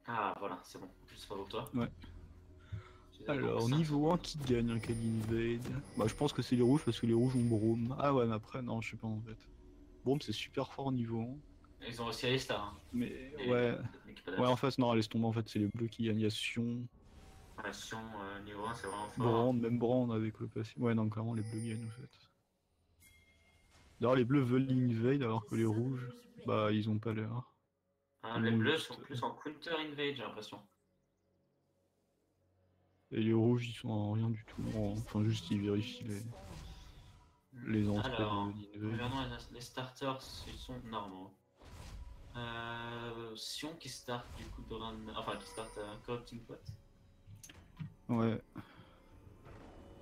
Ah voilà, c'est bon, c'est pas pour toi. Ouais. J'ai donc Alors, 5 niveau 1 secondes. qui gagne un Kali Invade? Bah, je pense que c'est les rouges parce que les rouges ont Braum. Ah ouais, mais après, non, je sais pas en fait. Braum, c'est super fort niveau 1. Ils ont aussi Alistar, hein. Mais Et ouais. Ouais, en l'équipadage. face, non, laisse tomber, en fait, c'est les bleus qui gagnent. Il y a Sion, Relation niveau 1, c'est vraiment fort. Brand, même Brand avec le passé. Ouais, non, clairement, les bleus gagnent en fait. D'ailleurs, les bleus veulent l'invade alors que les rouges, bah, ils ont pas l'air. Hein, Ils les ont bleus sont juste. plus en counter invade, j'ai l'impression. Et les rouges, ils sont en rien du tout. Enfin, juste, ils vérifient les entrées de Alors, l'invade. regardons les starters, ils sont normaux. Sion qui start du coup de run, enfin qui start Corrupting Pot. Ouais.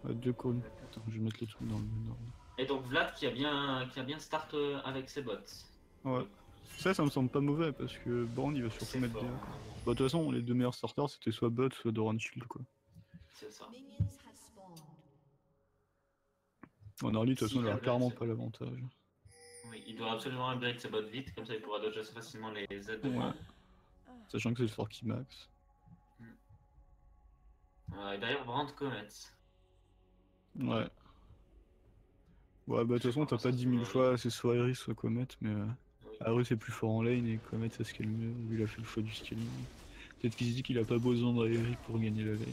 Ouais, deux couronnes. Attends, je vais mettre les trucs dans le bon ordre. Et donc Vlad qui a bien start avec ses bots. Pour Ouais. le coup. Ça me semble pas mauvais parce que Brand il va surtout C'est mettre fort, DA hein. quoi. Bah, de toute façon, les deux meilleurs starters c'était soit Bot, soit Doran Shield quoi. C'est ça. En early, de toute façon, S'il il a aura upgrade clairement ses pas bots. l'avantage. Oui, il doit absolument upgrade ses bots vite, comme ça il pourra dodger assez facilement les Z de Ouais. Brand. Sachant que c'est le Forky Max. Et d'ailleurs, Brand Comet. Ouais. Ouais, bah, de Je toute sais façon, pas t'as comment pas ça se 10 000 varie. choix, c'est soit Iris, soit Comet, mais Oui. Iris est plus fort en lane et Comet, c'est ce qui est le mieux, vu il a fait le choix du scaling. Peut-être qu'il se dit qu'il a pas besoin d'Aeric pour gagner la lane,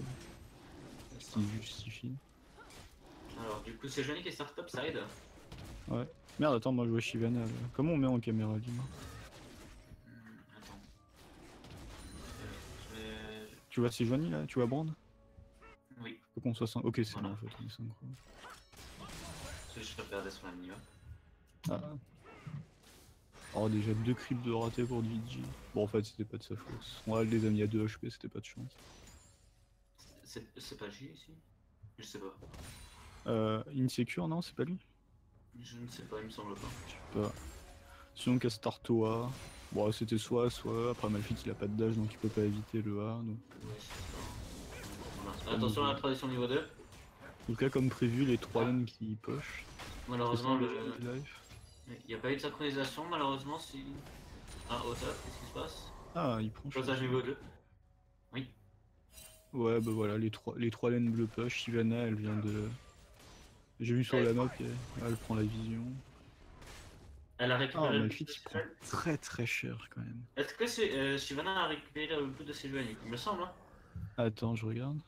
C'est ce ça. qui justifie. Alors, du coup, c'est Johnny qui est start topside. Ouais. Merde, attends, moi je vois Shyvana là. Comment on met en caméra libre? Attends. Je vais. Tu vois Sejuani là? Tu vois Brand? Oui, Faut qu'on soit synchro. Ok, c'est bon voilà. en fait, on est synchro. Je vais regarder sur la minimum. Ah. Oh, déjà deux creeps de raté pour Luigi. Bon, en fait, c'était pas de sa faute. Ouais, les amis à 2 HP, c'était pas de chance. C'est pas J ici? Je sais pas. Insecure, non, c'est pas lui? Je ne sais pas, il me semble pas. Je sais pas. Sinon, Castartoa. Bon, c'était soit. Après, Malphite, il a pas de dash, donc il peut pas éviter le A. Donc, Oui, c'est ça. c'est Voilà. pas Attention à la mauvais. tradition niveau 2. En tout cas, comme prévu, les 3 Ah, lanes qui push. malheureusement, Tristan, Legend et Life. il n'y a pas eu de synchronisation, malheureusement. Si. Ah, au top, qu'est-ce qui se passe? Ah, il prend cher. Dosage niveau 2. Oui. Ouais, bah voilà, les trois lanes bleu push. Shyvana, elle vient de. J'ai vu sur Elle, la map, elle prend la vision. elle a Ah, récupéré le bout Malphite, de il ses prend jeunes. très très cher quand même. Est-ce que Shyvana a récupéré le bout de ses jeunes? Il me semble, hein? Attends, je regarde.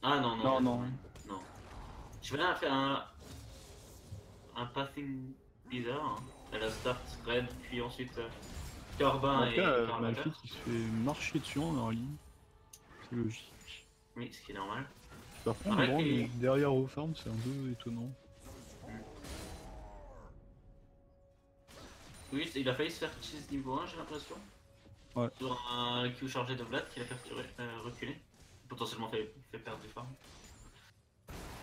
Ah non, non, Non, non, non. non. Shyvana a fait un passing bizarre, hein. Elle a start Red, puis ensuite En Corbin tout cas, et Carvater. Malphite, il se fait marcher dessus en early. C'est logique. Oui, ce qui est normal. Par contre, Pareil Brand qu'il. derrière au farm, c'est un peu étonnant. Oui, il a failli se faire cheese niveau 1, j'ai l'impression. Ouais. Sur un Q chargé de Vlad qui l'a fait reculer. Potentiellement fait perdre du farm.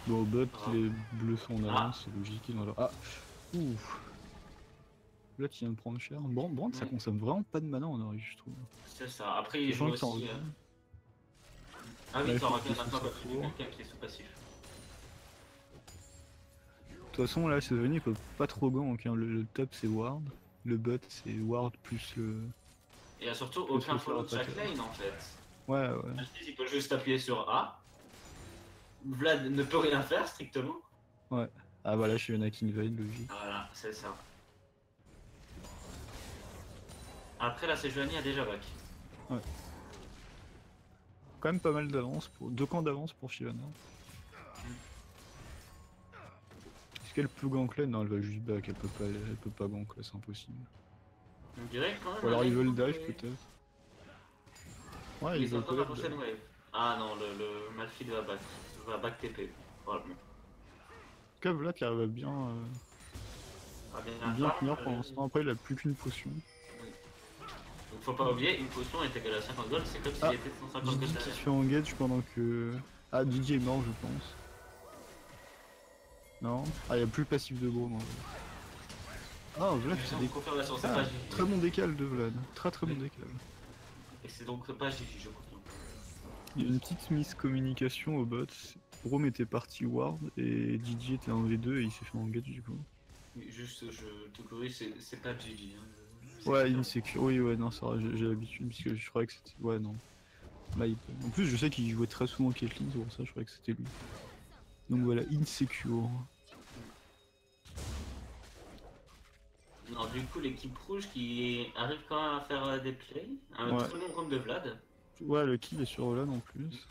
Bon, au bot, Ah. les bleus sont en Ah, avance, c'est logique. Ils ont leur... Ah. Ouf. Là, tu viens de prendre cher. Brand, ça oui, consomme vraiment pas de mana en early, je trouve. c'est ça. Après, il joue Sachant que ça en aussi. game. Ah oui, t'en Malphite qui est rappelles sous maintenant sa quand tu dis tour. quelqu'un qui est sous passif. De toute façon, là, Sejuani, il peut pas trop gank. Hein. Le top, c'est Ward. Le bot, c'est Ward plus Et il n'y a surtout plus aucun le follow de chaque Seraphata. lane en fait. Ouais, ouais. Altis, il peut juste appuyer sur A. Vlad ne peut rien faire strictement. Ouais. Ah, voilà, je suis un hack invade, logique. Voilà, c'est ça. Après, là, c'est Joanie a déjà back. Ouais. Quand même pas mal d'avance pour. 2 camps d'avance pour Shyvana. Est-ce qu'elle peut gank là? Non, elle va juste back, elle peut pas gank là, c'est impossible. On dirait quand même Ou la alors ils lane veulent contre dive les. peut-être. Ouais, ils Ils veulent attendent la peut-être prochaine dive. wave. Ah non, le Malphite va back TP, probablement. En tout cas, Vlad il arrive à bien, Ah, bien, bien tenir pour l'instant. Après, il a plus qu'une potion. oui. Donc faut pas oublier, une potion est égale à 50 gold, c'est comme s'il Ah, était 150 Didi gold qui se derrière. fait engage pendant que. Ah, Didi est mort, je pense. Non. Ah, il y a plus le passif de Braum. Ah, Vlad, J'ai c'est une des. confirmation, c'est Ah, pas Gigi. très bon décal de Vlad. Très très bon Oui. décal. Et c'est donc pas Gigi, je confirme. Il y a une petite miscommunication au bot. Braum était parti Ward et Didi était en V2 et il s'est fait engage du coup. Oui, juste, je te corrige, c'est pas Gigi. Hein. Ouais, insecure, oui, ouais, non, ça va, j'ai l'habitude, parce que je croyais que c'était... Ouais, non. Là, en plus, je sais qu'il jouait très souvent Caitlyn, c'est pour ça je croyais que c'était lui. Donc voilà, insecure. Non, du coup, l'équipe rouge qui arrive quand même à faire des plays. Un Ouais. très bon round de Vlad. Ouais, le kill est sur Olan en plus.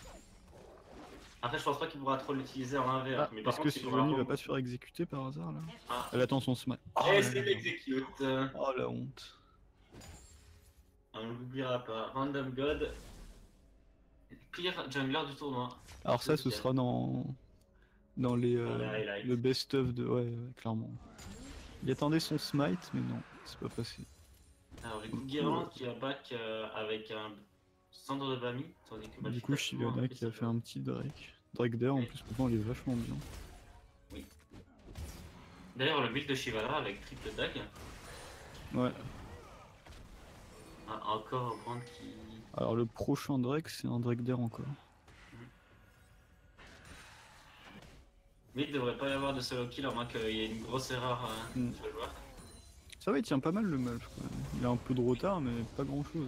Après, je pense pas qu'il pourra trop l'utiliser en 1v1. Ah, Mais par est-ce que contre, il pourra Sejuani va pas remonter. se faire exécuter par hasard là? Ah, Elle attend son smite. Oh et là c'est là. l'exécute. Oh la honte. On l'oubliera pas. Random God. Pire jungler du tournoi. Alors ça, ce sera dans les Dans les le highlights. best-of de... Ouais, ouais, clairement. Il attendait son smite, mais non, c'est pas passé. Alors, du Du coup, coup, Guirlande qui a back avec un centre de Bami. Tandis que du Malphite coup a toujours Shyvana pris qui sa a fait place. un petit Drake. Drake d'air en Oui. plus, pourtant il est vachement bien. Oui. D'ailleurs, le build de Shivala avec triple dag. Ouais. Encore un brand qui. Alors le prochain Drake, c'est un Drake d'air encore. Mais il devrait pas y avoir de solo kill à moins qu'il y ait une grosse erreur sur le joueur. Ça va, il tient pas mal le match quand même. Il a un peu de retard, mais pas grand chose.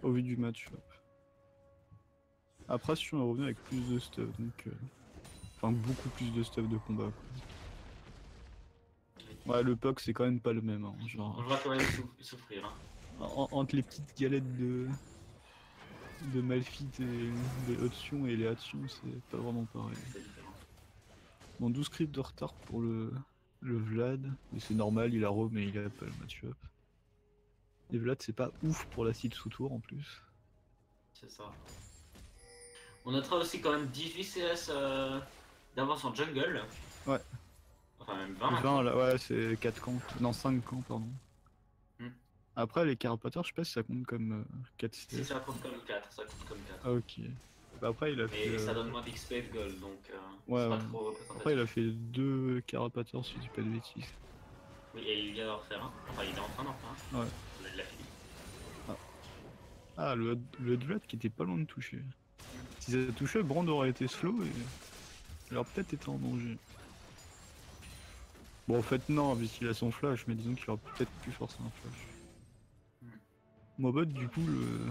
Au vu du match. Après, si on est revenu avec plus de stuff, donc. Enfin, beaucoup plus de stuff de combat. Quoi. Ouais, le POC, c'est quand même pas le même. Hein, genre. On va quand même souffrir. Hein. Entre les petites galettes de Malphite et de Hudson et les Hudson, c'est pas vraiment pareil. C'est différent. Bon, 12 scripts de retard pour le Vlad, mais c'est normal, il a Rome mais il a pas le match-up. Et Vlad, c'est pas ouf pour la site sous tour en plus. C'est ça. On notera aussi quand même 18 CS d'avance en jungle. Ouais. Enfin, même 20 20 maintenant. là, ouais, c'est 4 camps. Non, 5 camps, pardon. Hmm. Après, les carapateurs, je sais pas si ça compte comme 4 Si CS. ça compte comme 4, ça compte comme 4. Ah, ok. Bah, après, il a fait. Mais ça donne moins d'XP et de gold, donc Ouais, c'est pas ouais. trop Après, il a représentatif. fait 2 carapateurs si je dis pas de bêtises. Oui, et il vient d'en refaire un. Enfin, il est en train d'en faire un. Ouais. Il l'a fini. Ah, le Vlad qui était pas loin de toucher. Si ça touchait, Brand aurait été slow et. Il aurait peut-être été en danger. Bon, en fait, non, puisqu'il a son flash, mais disons qu'il aurait peut-être pu forcer un flash. Mobot, du coup, le.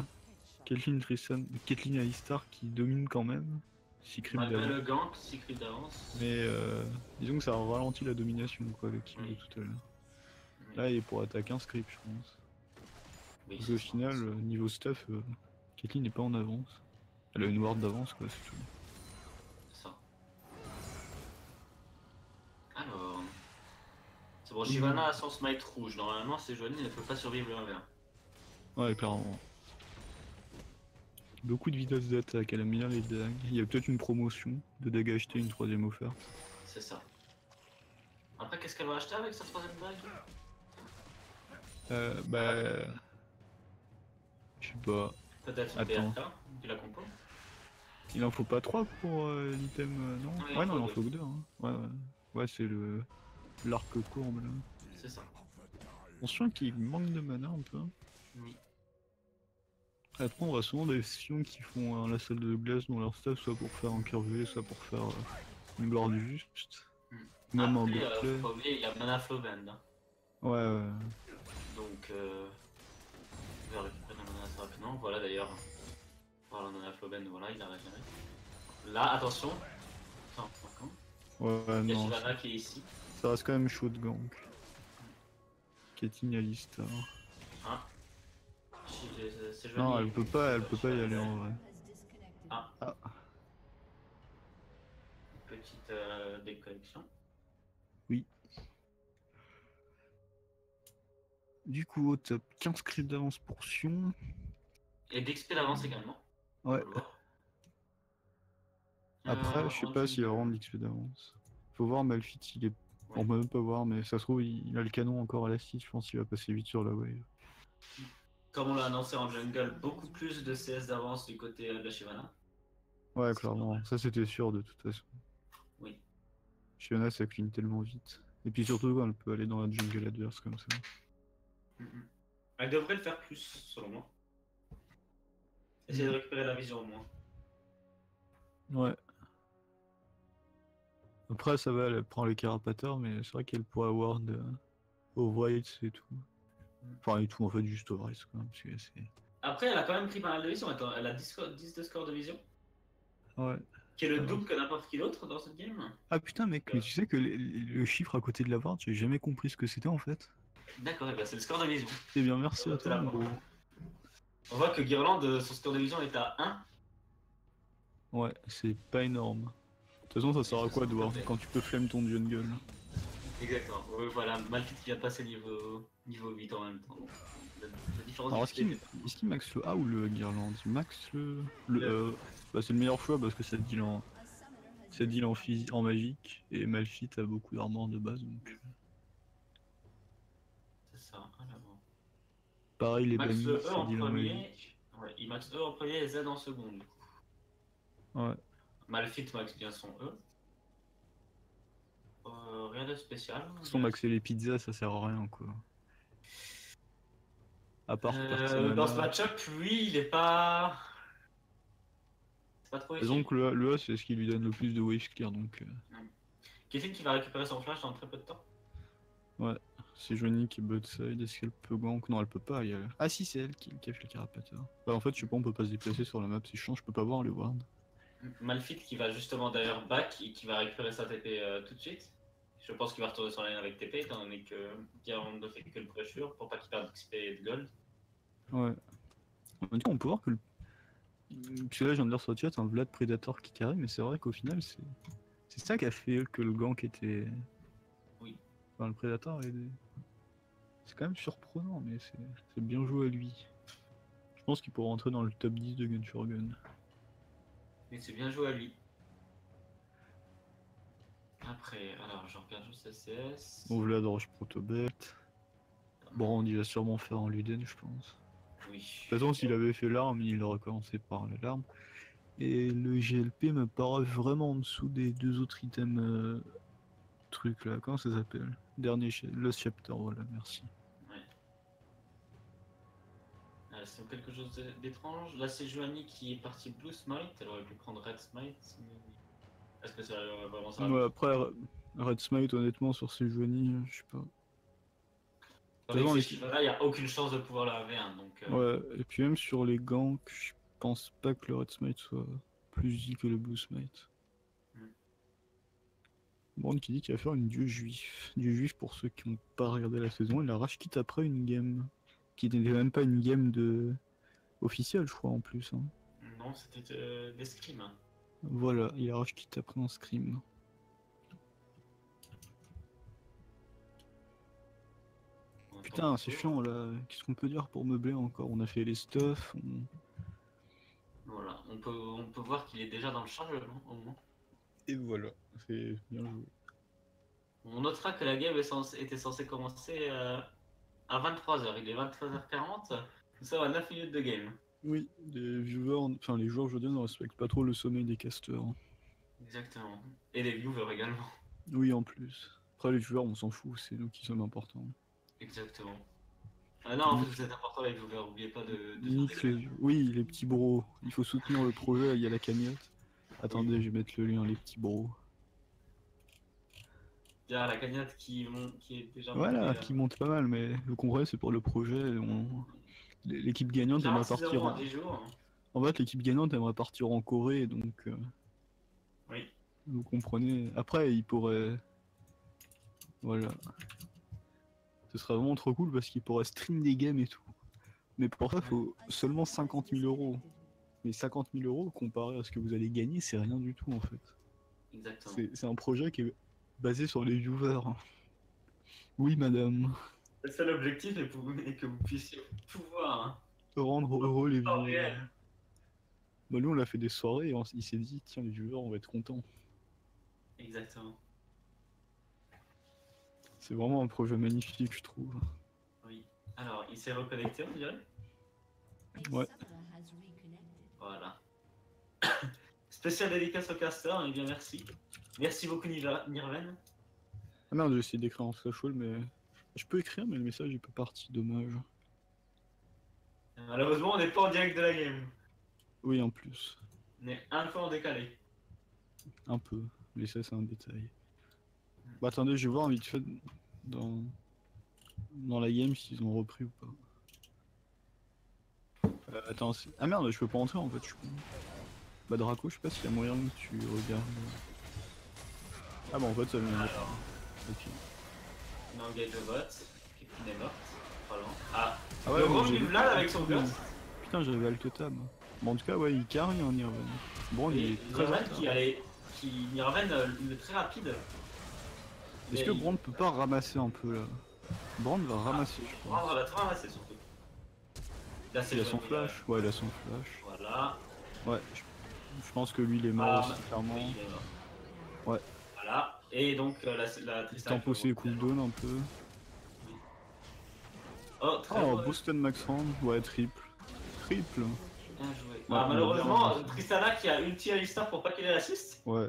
Caitlyn Tristan, Caitlyn Alistar qui domine quand même. 6 creeps Malgré d'avance. le gank, 6 creeps d'avance. Mais disons que ça a ralenti la domination, quoi, le kill de Oui. tout à l'heure. Oui. Là, il est pour attaquer un script, je pense. Oui, Parce qu'au final, niveau stuff, Caitlyn n'est pas en avance. Elle a une ward d'avance, quoi, c'est tout. C'est ça. Alors. C'est bon, Shyvana a son smite rouge. Normalement, c'est Joanie, elle ne peut pas survivre le 1v1. Ouais, clairement. Beaucoup de vitesse d'attaque, elle aime bien les dagues. Il y a peut-être une promotion de dagues achetées, une troisième offerte. C'est ça. Après, qu'est-ce qu'elle va acheter avec sa troisième bague? Bah. Je sais pas. Peut-être une Attends. BRK, tu la compo. Il en faut pas 3 pour l'item, non? Non, il en Ouais, non, faut il en deux. faut que 2. Hein. Ouais, ouais. Ouais, c'est l'arc courbe là. C'est ça. On sent qu'il manque de mana un peu. Oui. Après, on voit souvent des sions qui font la salle de glace dans leur staff, soit pour faire un curvé, soit pour faire une gloire du juste. Même en Après, gameplay. faut pas oublier, il y a Mana Flow Band. Hein. Ouais, ouais. Donc, je vais récupérer la mana assez rapidement. Voilà d'ailleurs. Voilà, Mana Flow Band, voilà, il a régénéré. Là, attention. Attends, encore. Ouais, Il y a non. Shyvana qui est ici. Ça reste quand même chaud de gank. Caitlyn Alistar. Ah. C'est joli. Non, elle peut pas y aller en vrai. Ah. Ah. Petite déconnexion. Oui. Du coup, au top, 15 creeps d'avance pour Sion. Et d'XP d'avance également. Ouais. Faut le voir. Après, je sais pas s'il a vraiment de l'XP d'avance. Faut voir, Malphite, il est. Ouais. On peut même pas voir, mais ça se trouve, il a le canon encore à la 6, je pense qu'il va passer vite sur la wave. Comme on l'a annoncé en jungle, beaucoup plus de CS d'avance du côté de la Shyvana. Ouais, clairement, ça c'était sûr de toute façon. Oui. Shyvana, ça clean tellement vite. Et puis surtout, quand elle peut aller dans la jungle adverse comme ça. Elle devrait le faire plus, selon moi. Essayer de récupérer la vision au moins. Ouais. Après, ça va, elle prend les carapateurs, mais c'est vrai qu'elle pourrait avoir de... au white et tout. Enfin, et tout, en fait, juste Overrise, quoi. Parce que c'est... Après, elle a quand même pris pas mal de vision. Attends, elle a 10 de score de vision, Ouais. qui est le Alors. double que n'importe qui d'autre dans cette game. Ah putain, mec, mais tu sais que le chiffre à côté de la barre, j'ai jamais compris ce que c'était en fait. D'accord, et ben c'est le score de vision. Eh bien, merci à C'est toi, la mon porte. gros. On voit que Guirlande, son score de vision est à 1. Ouais, c'est pas énorme. De toute façon, ça Et sert à quoi de voir 60. quand tu peux flemme ton jungle? Exactement. Voilà, Malphite qui vient de passer niveau 8 en même temps. Donc, la différence Alors, d'XP. est-ce qu'il max le A ou le Guirlande? Il max le Le- Bah, c'est le meilleur choix parce que ça deal en magique et Malphite a beaucoup d'armor de base donc. C'est ça, alors. Pareil, les Max bannis, E ça en deal en premier. magique. Ouais, il max E en premier et Z en second. Du coup. Ouais. Malphite max bien son E. Rien de spécial. De toute façon, maxer les pizzas, ça sert à rien quoi. À part perdre ses Dans ce mana. match-up, oui, il est pas. C'est pas trop Disons utile. que le A, c'est ce qui lui donne le plus de wave clear donc. Caitlyn qui va récupérer son flash dans très peu de temps. Ouais, c'est Joanie qui est botside, est-ce qu'elle peut gank? Non, elle peut pas. Ah si, c'est elle qui a fait le carapateur. Bah en fait, je sais pas, on peut pas se déplacer sur la map, c'est chiant, je peux pas voir les wards. Malphite qui va justement d'ailleurs back et qui va récupérer sa TP tout de suite. Je pense qu'il va retourner sur la lane avec TP étant donné que Guirlande ne fait que le pressure pour pas qu'il perde d'XP et de gold. Ouais. En même temps, on peut voir que parce que là, je viens de lire sur le chat un Vlad Predator qui carry, mais c'est vrai qu'au final, c'est ça qui a fait que le gank était. Oui. Enfin, le Predator c'est quand même surprenant, mais c'est bien joué à lui. Je pense qu'il pourrait rentrer dans le top 10 de Gun for Gun. Mais c'est bien joué à lui. Après, alors je regarde juste CS. Bon, Vlad rush protobet. Brand, il va sûrement faire un Luden, je pense. Oui. De toute façon, s'il avait fait l'arme, il aurait commencé par l'arme. Et le GLP me paraît vraiment en dessous des deux autres items trucs là. Comment ça s'appelle? Lost Chapter, voilà, merci. Ouais. C'est quelque chose d'étrange. Là, c'est Joanie qui est partie Blue Smite. Elle aurait pu prendre Red Smite. Est-ce que ça vraiment ça Ouais, après, Red Smite, honnêtement, sur ces Joanie, je sais pas. avec Faisant ces les... chiffres-là, il n'y a aucune chance de pouvoir la V1. Donc, Ouais, et puis même sur les ganks, je pense pas que le Red Smite soit plus dit que le Blue Smite. hmm. Brand qui dit qu'il va faire une dieu juif. Dieu juif, pour ceux qui n'ont pas regardé la saison, il a rage quitte après une game. Qui n'était même pas une game de officielle, je crois, en plus. Hein. Non, c'était des scrims. Voilà, il a rage quitte après un scrim. Putain, c'est chiant là. Qu'est-ce qu'on peut dire pour meubler encore? On a fait les stuffs. Voilà, on peut voir qu'il est déjà dans le chargement au moins. Et voilà, c'est bien joué. On notera que la game était censée commencer à 23h. Il est 23h40. Nous sommes à 9 minutes de game. Oui, les joueurs aujourd'hui ne respectent pas trop le sommeil des casters. Exactement. Et les viewers également. Oui, en plus. Après, les joueurs, on s'en fout, c'est nous qui sommes importants. Exactement. Ah non, en fait, vous êtes important les viewers. N'oubliez pas de faire des Oui, les petits bros. Il faut soutenir le projet, il y a la cagnotte. Attendez, je vais mettre le lien, les petits bros. Il y a la cagnotte qui est déjà Voilà, montée. qui monte pas mal, mais le congrès, c'est pour le projet. L'équipe gagnante aimerait 46 partir euros en 10 jours. En fait, l'équipe gagnante aimerait partir en Corée, donc Oui. vous comprenez. Après, il pourrait... Voilà. Ce serait vraiment trop cool parce qu'il pourrait stream des games et tout. Mais pour ça, il faut seulement 50 000 euros. Mais 50 000 euros, comparé à ce que vous allez gagner, c'est rien du tout en fait. Exactement. C'est un projet qui est basé sur les viewers. Oui, madame. Le seul objectif est que vous puissiez tout voir. Hein. Rendre heureux les En viewers. réel. Bah, nous, on a fait des soirées et il s'est dit, tiens, les viewers, on va être contents. Exactement. C'est vraiment un projet magnifique, je trouve. Oui. Alors, il s'est reconnecté, on dirait. Ouais. Voilà. Spécial dédicace au caster, et bien merci. Merci beaucoup Nirven. Ah merde, j'ai essayé d'écrire en flashwall, mais... Je peux écrire, mais le message, il peut partir, dommage. Malheureusement, on n'est pas en direct de la game. Oui, en plus. On est un peu en décalé. Un peu, mais ça, c'est un détail. Bah attendez, je vais voir vite fait dans... dans la game s'ils ont repris ou pas. Attends, ah merde, je peux pas entrer en fait. Bah Draco, je sais pas s'il y a moyen que tu regardes. Ah bah en fait ça vient. Alors, Ok. on engage le bot, Kipling est morte, pas loin. Ah, Ah ouais, le mais gros j'ai du vu Vlad que- avec son burst. Putain, j'avais alt tab. Bon, en tout cas, ouais, il carry un Nirvan. Bon, il Et est très en Nirvan retard. qui Nirvan le très rapide. Est-ce Mais que Brand peut pas ramasser un peu là? Brand va ramasser, je pense. Brand va très ramasser surtout. Là c'est Il a le son flash. Ouais, il a son flash. Voilà. Ouais, je pense que lui il est mort Ah, aussi, clairement. oui, il est mort. Ouais. Voilà. Et donc la Il Tristana. tempo ses cooldowns un peu. Oh, très Oh, beau. Boston Max Hand. Ouais, triple. Triple. Bien joué. Ouais, Ah, on a malheureusement, bien joué. Tristana qui a ulti Alistar pour pas qu'il ait l'assist, Ouais.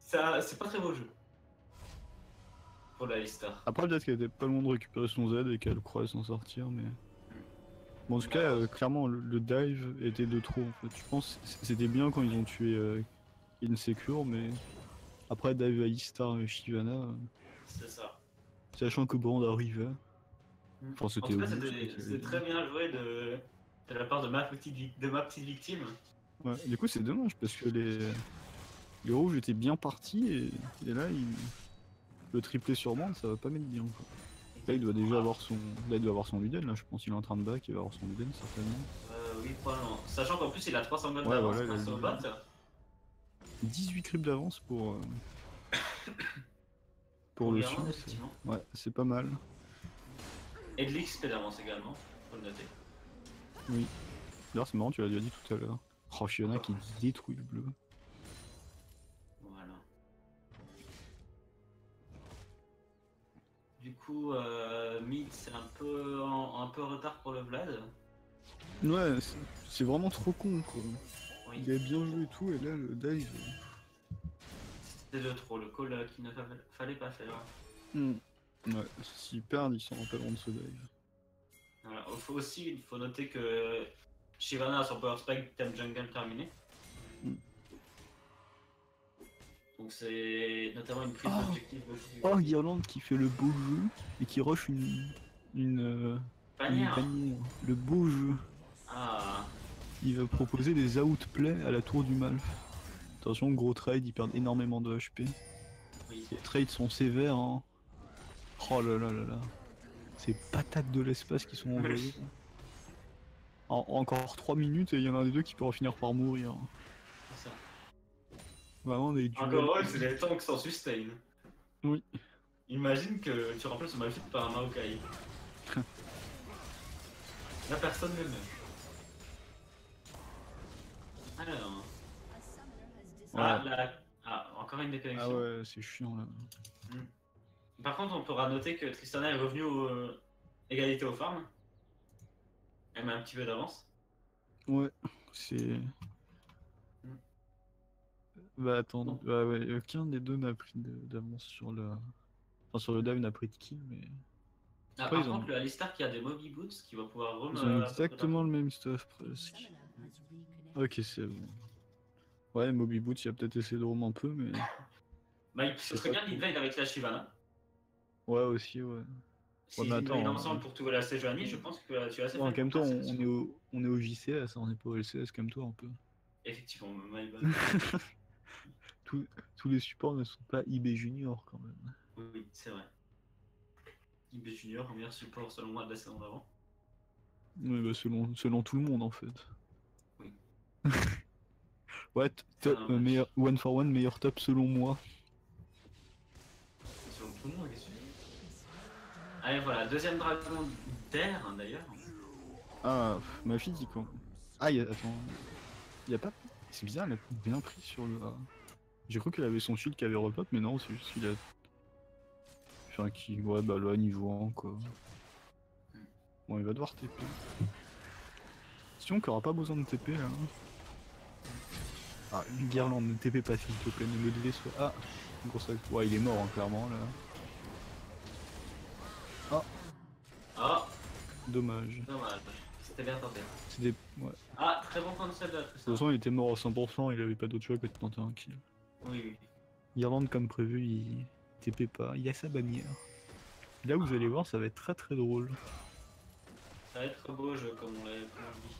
ça c'est pas très beau jeu. Pour l'Alistar. Après, peut-être qu'elle était pas loin de récupérer son Z et qu'elle croit s'en sortir, mais. Bon, en tout cas, clairement, le dive était de trop en fait. Je pense que c'était bien quand ils ont tué Insecure, mais après, dive Alistar et Shyvana, C'est ça. sachant que Brand arrivait. Enfin, En c'était tout cas, obvious. c'était très bien joué de la part de ma petite victime. Ouais, du coup, c'est dommage parce que les rouges étaient bien partis et là, le triplé sur Brand, ça va pas mettre bien quoi. Là, il doit déjà avoir son. Là, il doit avoir son Luden, là, je pense qu'il est en train de back, il va avoir son Luden certainement. Oui, probablement. Sachant qu'en plus, il a 300 gold Ouais, d'avance voilà, il a grâce le au Luden. bot. 18 creeps d'avance pour Pour le Guerrand, sud. effectivement. Ouais, c'est pas mal. Et de l'XP d'avance également, faut le noter. Oui. D'ailleurs, c'est marrant, tu l'as déjà dit tout à l'heure. Oh, Fiona qui détruit le bleu. Voilà. Du coup, mid, c'est un peu en retard pour le Vlad. Ouais, c'est vraiment trop con quoi. Oui. Il a bien joué et tout, et là, le dive. C'est le trop, le call qu'il ne fallait pas faire. Ouais, s'il perd, ils sont pas loin de ce dive. Voilà. Il faut noter que Shyvana a son power spike thème jungle terminé. Donc c'est notamment une prise d'objectif. Oh, Guirlande qui fait le beau jeu et qui rush une Bannière. bannière. Le beau jeu. Ah. Il va proposer des outplays à la tour du Malf. Attention, gros trade, ils perdent énormément de HP. Oui. Les trades sont sévères, hein. Oh là là là là. Ces patates de l'espace qui sont envoyées. Encore 3 minutes et il y en a un des deux qui pourra finir par mourir. C'est ça. Vraiment des duels. Encore c'est les tanks sans sustain. Oui. Imagine que tu remplaces Malphite par un Maokai. Là, personne ne meurt. Alors. Ouais. Encore une déconnexion. Ah ouais, c'est chiant là. Par contre, on pourra noter que Tristana est revenue égalité aux farms. Elle met un petit peu d'avance. Ouais, c'est. Bah attends, bah ouais, aucun des deux n'a pris d'avance sur le. Enfin, sur le dive n'a pris de kill, mais. Ah, Après, par contre, le Alistar qui a des Moby Boots qui va pouvoir ils ont exactement le même stuff presque. Ok, c'est bon. Ouais, Moby Boots, il a peut-être essayé de roam un peu, mais. Bah, ce serait bien l'invade avec la Shyvana. Ouais, aussi, ouais. S'ils mais invadent attends, ensemble pour tout la Sejuani, je pense que tu as assez bon, fait. calme-toi, on est au JCS, on est pas au LCS, calme-toi un peu. Effectivement, my bad. Tous les supports ne sont pas IB Junior quand même. Oui, c'est vrai. IB Junior, meilleur support selon moi de la saison d'avant. Oui, bah selon tout le monde en fait. Oui. Ouais, meilleur, one for one, meilleur top selon moi. Selon tout le monde, qu'est-ce que tu dis? Allez, voilà, deuxième dragon d'air d'ailleurs. Ah, ma fille dit quoi? Ah, attends. Y a pas. C'est bizarre, elle a bien pris sur le. J'ai cru qu'elle avait son shield qui avait repop, mais non, c'est juste qu'il a. Enfin, qui. Ouais, bah là, niveau 1 quoi. Bon, il va devoir TP. Sinon, qu'il aura pas besoin de TP là. Ah, une guirlande, ne TP pas s'il te plaît, ne me déçois. Ah, grosse. Ouais, il est mort hein, clairement là. Ah. Ah. Dommage. Dommage. C'était bien tenté. Ouais. Ah, très bon concept de la Tristana. De toute façon, il était mort à 100%, il avait pas d'autre choix que de tenter un kill. Oui, oui. Irlande, comme prévu, il TP pas, il a sa bannière. Là, vous allez voir, ça va être très très drôle. Ça va être un beau jeu, comme on l'avait dit.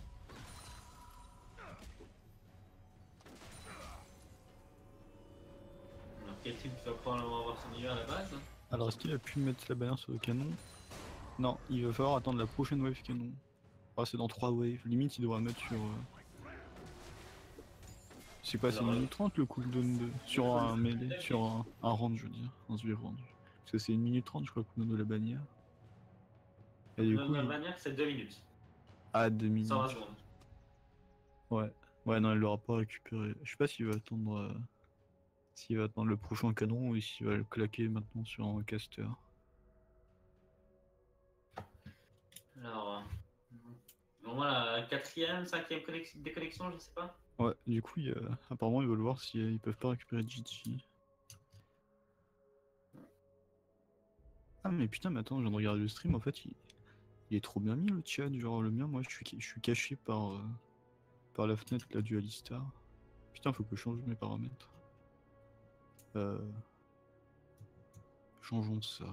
Alors, quel type va probablement avoir son niveau à la base? Alors, est-ce qu'il a pu mettre la bannière sur le canon? Non, il va falloir attendre la prochaine wave canon. Ah, c'est dans 3 waves. Limite, il devra mettre sur. C'est pas, c'est Alors, 1 minute 30 le cooldown de. Sur un mêlée, sur un range, je veux dire. Un sbire range. Parce que c'est 1 minute 30, je crois, le cooldown de la bannière. Et du coup, la il. manière, c'est 2 minutes. Ah, 2 120 minutes. secondes. Ouais. Ouais, non, il l'aura pas récupéré. Je sais pas s'il va attendre. S'il va attendre le prochain canon ou s'il va le claquer maintenant sur un caster. Alors, bon, voilà, quatrième, cinquième déconnexion, je sais pas. Ouais, du coup, apparemment, ils veulent voir s'ils peuvent pas récupérer Gigi. Ah, mais putain, mais attends, je viens de regarder le stream, en fait, il est trop bien mis le chat. Genre, le mien, moi, je suis caché par la fenêtre là, du Alistar. Putain, faut que je change mes paramètres. Euh... Changeons ça.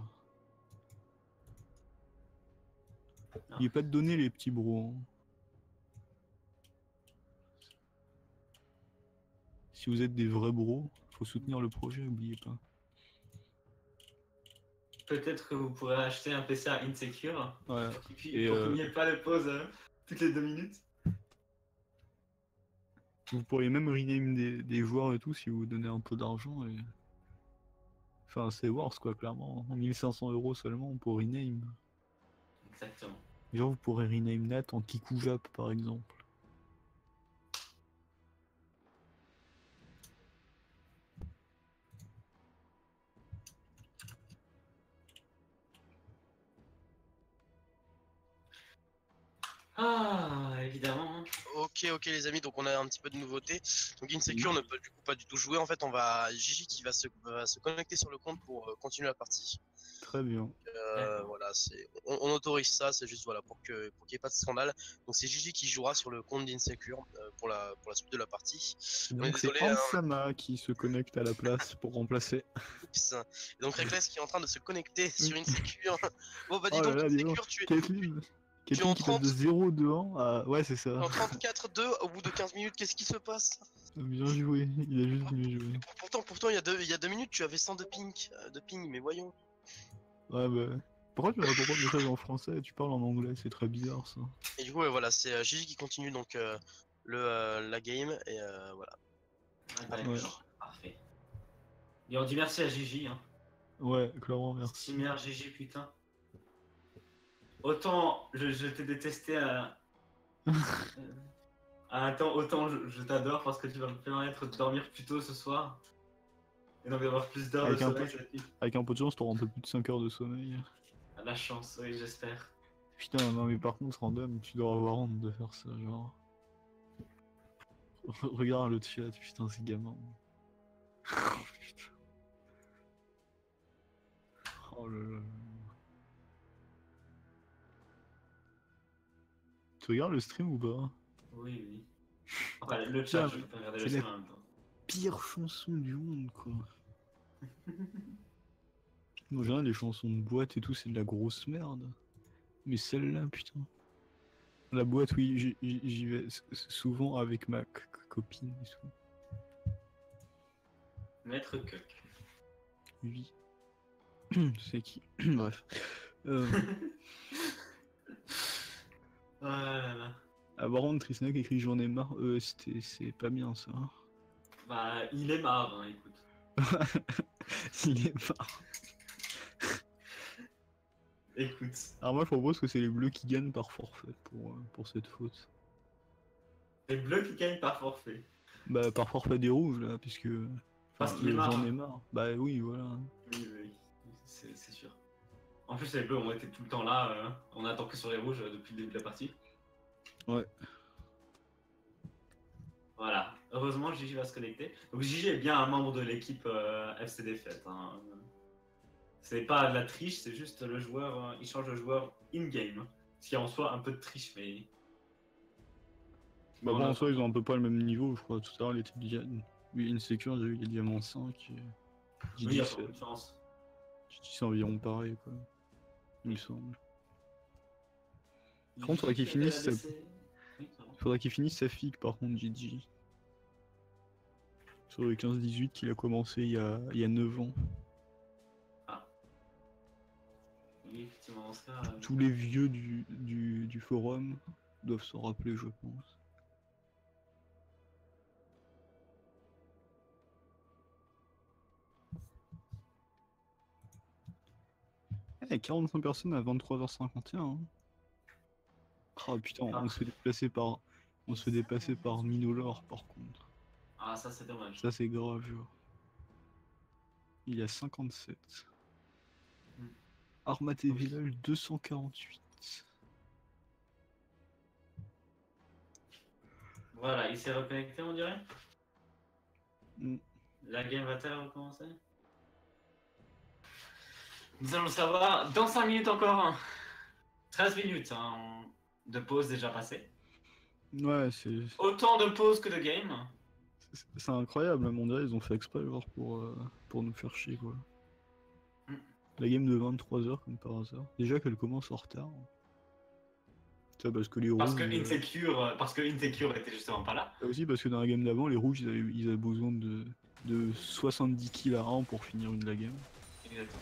Il est pas de donner les petits bros. Hein. Si vous êtes des vrais bros, faut soutenir le projet, oubliez pas. Peut-être que vous pourrez acheter un PC à Insecure. Ouais. Et puis, Et pour qu'il n'y ait pas de pause toutes les 2 minutes. vous pourriez même rename des joueurs et tout si vous donnez un peu d'argent. Et... Enfin, c'est worse quoi, clairement. 1500 € seulement pour rename. Exactement. Genre, vous pourrez rename Nat en Kikujap par exemple. Ah, évidemment. Ok, les amis, donc on a un petit peu de nouveauté. Donc Insecure ne peut du coup pas du tout jouer. En fait, on va Gigi qui va se connecter sur le compte pour continuer la partie. Très bien. Voilà, on autorise ça, c'est juste voilà pour qu'il n'y ait pas de scandale. Donc c'est Gigi qui jouera sur le compte d'Insecure pour la suite de la partie. On est Donc c'est désolé. Ansama qui se connecte à la place pour remplacer. Oups. Et donc Reckless qui est en train de se connecter sur Insecure. Bon bah dis Oh là donc là, dis donc. Insecure, tu es Caitlyn en qui passe de 0-2 à... Ouais, c'est ça. en 34-2 au bout de 15 minutes, qu'est-ce qui se passe? Bien joué, il a juste bien joué. Pourtant il y a 2 minutes tu avais 100 de ping, mais voyons. Ouais, bah... Pourquoi tu réponds pas le message en français et tu parles en anglais? C'est très bizarre ça. Et du coup voilà, c'est Gigi qui continue donc la game et voilà. Ah, d'accord, parfait. Et on dit merci à Gigi. Hein. Ouais, clairement, merci. Merci, Gigi, putain. Autant je t'ai détesté à un temps, autant je t'adore parce que tu vas me permettre de dormir plus tôt ce soir. Et donc d'avoir plus d'heures de sommeil cette nuit. Avec un peu de chance, t'auras un peu plus de 5 heures de sommeil. À la chance, oui, j'espère. Putain, non mais par contre, random, tu dois avoir honte de faire ça, genre. Regarde le chat, putain, c'est gamin. Putain. Oh là là. Tu regardes le stream ou pas? Oui, oui. Enfin, le chat, je peux pas regarder le stream en même temps. Pire chanson du monde, quoi. Moi, j'ai les chansons de boîte et tout, c'est de la grosse merde. Mais celle-là, putain. La boîte, oui, j'y vais souvent avec ma copine et tout. Maître Coq. Oui. C'est qui? Bref. Oh là là. Ah, par contre, Trisnak écrit j'en ai marre. C'est pas bien ça. Bah, il est marre, hein, écoute. Il est marre. Écoute. Alors, moi, je propose que c'est les bleus qui gagnent par forfait pour cette faute. Les bleus qui gagnent par forfait. Bah, par forfait des rouges là, puisque. Parce qu'il est marre. J'en ai marre. Bah, oui, voilà. Oui, oui, c'est sûr. En plus, les bleus ont été tout le temps là. On attend que sur les rouges depuis le début de la partie. Ouais. Voilà. Heureusement, Gigi va se connecter. Donc, Gigi est bien un membre de l'équipe FCD Fête. Hein. C'est pas de la triche, c'est juste le joueur. Il change de joueur in-game. Ce qui est en soi un peu de triche, mais. Bah, bon, en soi, ils ont un peu pas le même niveau, je crois. Tout à l'heure, il était déjà. Oui, Insecure, j'ai eu les diamants 5. Oui, il y a pas de différence. Gigi, c'est environ pareil, quoi. il me semble. Par contre, faudrait qu'il finisse sa... faudrait qu'il finisse sa figue par contre, Gigi. Sur le 15-18 qu'il a commencé il y a 9 ans. Ah. Oui, effectivement, ça. Tous les vieux du forum doivent s'en rappeler, je pense. Eh, 45 personnes à 23h51. Hein. Ah putain, on se fait déplacer par... On se fait dépasser par Minolor par contre. Ah, ça c'est dommage. Ça c'est grave, genre. Il y a 57. Armate et Village 248. Voilà, il s'est reconnecté, on dirait. Mm. La game va-t-elle recommencer? Nous allons le savoir dans 5 minutes encore. 13 minutes hein, de pause déjà passée. Ouais, c'est... Autant de pause que de game. C'est incroyable, on dirait ils ont fait exprès genre pour nous faire chier quoi. Mm. La game de 23h comme par hasard. Déjà qu'elle commence en retard. Ça parce que les Parce rouges... que Insecure était justement pas là. Aussi parce que dans la game d'avant, les rouges ils avaient besoin de 70 kills à 1 pour finir la game. Exactement.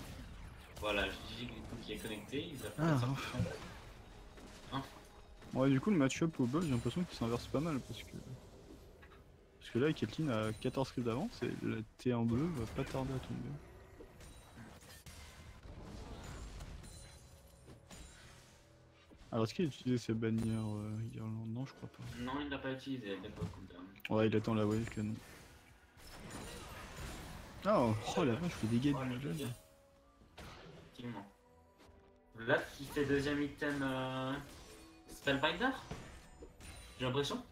Voilà, Gigi qui est connecté. Il a Ah, fait enfin. Hein. Ouais, du coup le match-up au bol, j'ai l'impression qu'il s'inverse pas mal parce que là, Caitlyn a 14 kills d'avance et la T1 bleu va pas tarder à tomber. Alors est-ce qu'il a utilisé sa bannière Irlande? Non, je crois pas. Non, il l'a pas utilisé, il n'a pas cooldown. Ouais, il attend la wave canon. Oh la vache, je fais des dégâts Oh, du le jeu. dégât. Effectivement. Là, qui fait deuxième item Spellbinder. J'ai l'impression.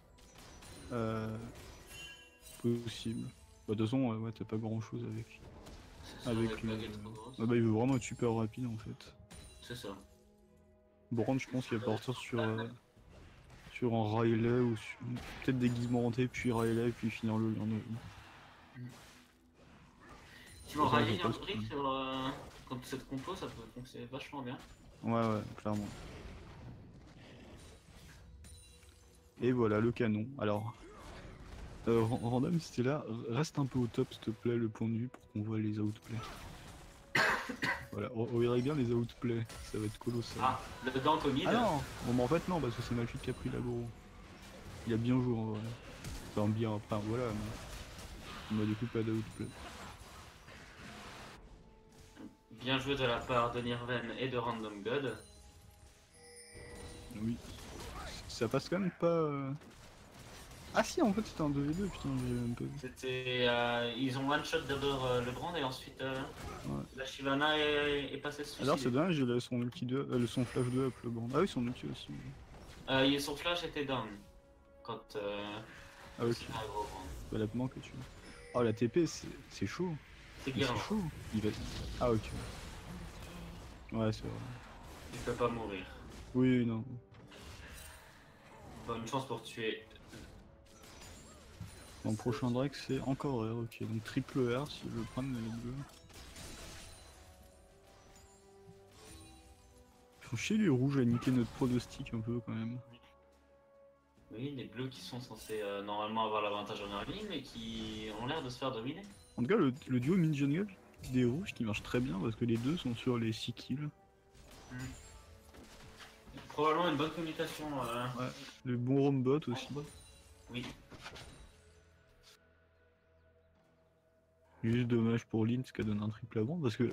Possible. Bah, de toute façon, ouais, t'as pas grand chose avec. Ça Avec aurait le... pas été trop grosse. Ah bah, il veut vraiment être super rapide en fait. C'est ça. Brand, je pense qu'il va partir sur un Riley ou sur... peut-être déguisement renté, puis Riley, puis finir le lien. Tu m'en Ça, rallies je un pense brick que- sur comme cette compo, ça peut fonctionner vachement bien. Ouais, clairement. Et voilà le canon. Alors, Random, si t'es là, reste un peu au top s'il te plaît, le point de vue pour qu'on voit les outplays. Voilà, on verrait bien les outplays, ça va être colossal. Ah, le gank au mid. Ah non bon, mais en fait non, parce que c'est Malphite qui a pris l'aggro. Il a bien joué en vrai. Enfin bien, enfin voilà, mais du coup pas d'outplay. Bien joué de la part de Nirven et de Random God. Oui. Ça passe quand même pas... Ah si, en fait c'était un 2v2, putain, j'ai même pas vu. C'était, ils ont one shot d'abord le Brand et ensuite la Shyvana est passée se Alors c'est suicider. dingue, j'ai son ulti 2, son flash 2 avec le band. Ah oui, son ulti aussi. Son flash était down quand Ah ok, c'est un gros Brand. bah la manque que tu... Oh la TP c'est chaud. C'est Mais c'est Guerrero. chaud. Il va... Ah ok. Ouais c'est vrai. Il peut pas mourir. Oui, non. Bonne chance pour tuer. Mon prochain Drake c'est encore R, ok. Donc triple R si je veux prendre les bleus. Faut chier les rouges à niquer notre pronostic un peu quand même. Oui, les bleus qui sont censés normalement avoir l'avantage en early, mais qui ont l'air de se faire dominer. En tout cas le duo mid jungle des rouges qui marche très bien parce que les deux sont sur les 6 kills. Probablement une bonne communication. Ouais. Le bon roam bot aussi. Oui. Juste dommage pour Lynx qui a donné un triple à Brand parce que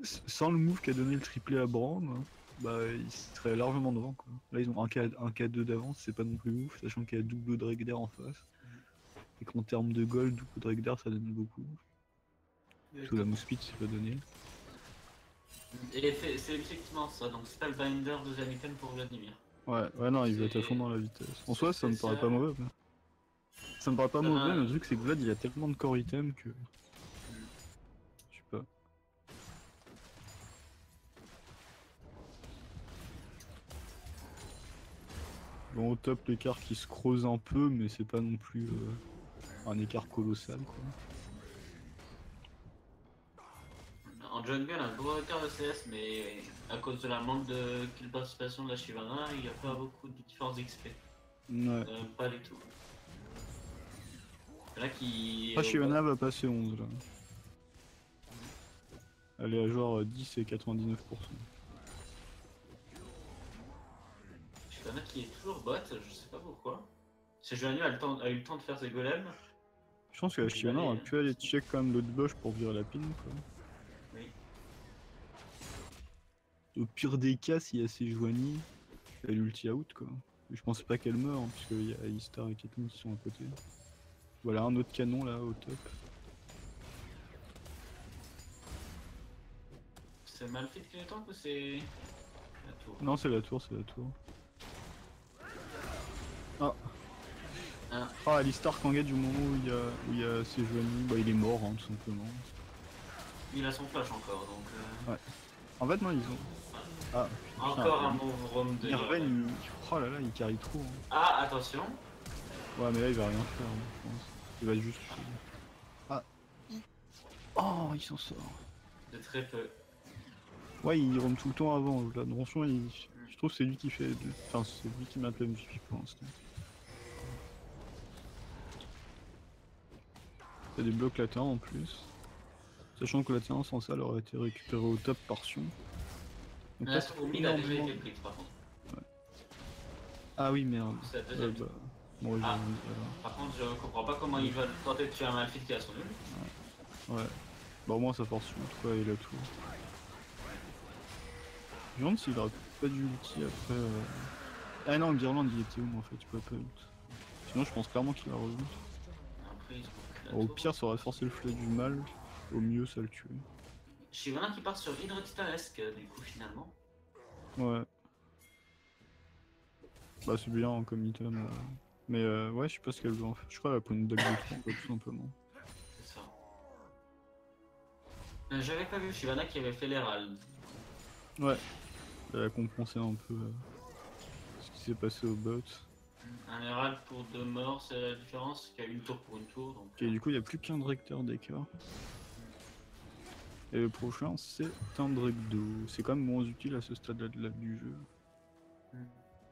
sans le move qui a donné le triplé à Brand, bah il serait largement devant quoi. Là ils ont un K2 d'avance, c'est pas non plus ouf, sachant qu'il y a double Drake d'air en face. Et qu'en termes de gold, double Drake d'air ça donne beaucoup. Sous la mousse speed c'est pas donné. Et c'est effectivement ça, donc Spellbinder, deuxième item pour Vladimir. Ouais non il va être à fond dans la vitesse. En soi ça me paraît pas ça. mauvais. Mais... Ça me paraît pas mauvais, mais le truc c'est que Vlad il a tellement de core item que... Je sais pas. Bon au top l'écart qui se creuse un peu mais c'est pas non plus un écart colossal quoi. En En jungle, un gros écart de CS, mais à cause de la manque de kill participation de la Shyvana, il n'y a pas beaucoup de différence d'XP. Ouais. Pas du tout. Là qui. Ah, Shyvana va passer 11 là. Elle est à genre 10 et 99%. Shyvana qui est toujours bot, je sais pas pourquoi. Sejuani a eu le temps de faire ses golems. Je pense que la Shyvana aurait pu aller check quand même l'autre bush pour virer la pin quoi. Oui. Au pire des cas, s'il y a Sejuani, elle ulti out quoi. Je pense pas qu'elle meurt, hein, parce qu'il y a Istar et Caitlyn qui sont à côté. Voilà un autre canon là au top. C'est Malphite qui le tank ou c'est la tour? Non, c'est la tour, c'est la tour. Ah. Ah. Ah, Alistar qu'engage du moment où il y a Sejuani, bah il est mort hein, tout simplement. Il a son flash encore donc. Ouais. En fait, non, ils ont. Ah, Encore un move roam de Irven, oh là là, il carry trop. Hein. Ah, attention. Ouais, mais là, il va rien faire, hein, je pense. Il va juste. Ah. Oh, il s'en sort. De très peu. Ouais, il roam tout le temps avant. Là, franchement, je trouve que c'est lui qui fait. Enfin, c'est lui qui mate le MVP pour l'instant. Il y a des blocs latéraux en plus. Sachant que latéraux sans ça, elle aurait été récupérée au top par Sion. Donc La là, tour mid a déjà été prise par contre. Ouais. Ah oui, merde. C'est la deuxième tour. Bon, Ah. Par contre, je comprends pas comment ils veulent tenter de tuer un Malphite qui a son ult. Ouais. Bah au moins ça force ult quoi et la tour. Je me demande s'il aurait pas dû ulti après. Ah non, Guirlande il était où en fait, tu peux pas ult. Sinon je pense clairement qu'il a re-ult. Après, ils ont Au pire ça aurait forcé le flot du mal, au mieux ça le tuait. Shyvana qui part sur Hydra Titanesque du coup finalement. Ouais. Bah c'est bien en comme item. Mais ouais je sais pas ce qu'elle veut en fait. Je crois qu'elle a pour une dague de trompe tout simplement. C'est ça. J'avais pas vu Shyvana qui avait fait l'Herald. Ouais. Elle a compensé un peu ce qui s'est passé au bot. Un Herald pour 2 morts, c'est la différence, qu'il y a une tour pour une tour. Donc, Ok, du coup il n'y a plus qu'un directeur d'écart. Et le prochain c'est un Drake 2. C'est quand même moins utile à ce stade-là du jeu.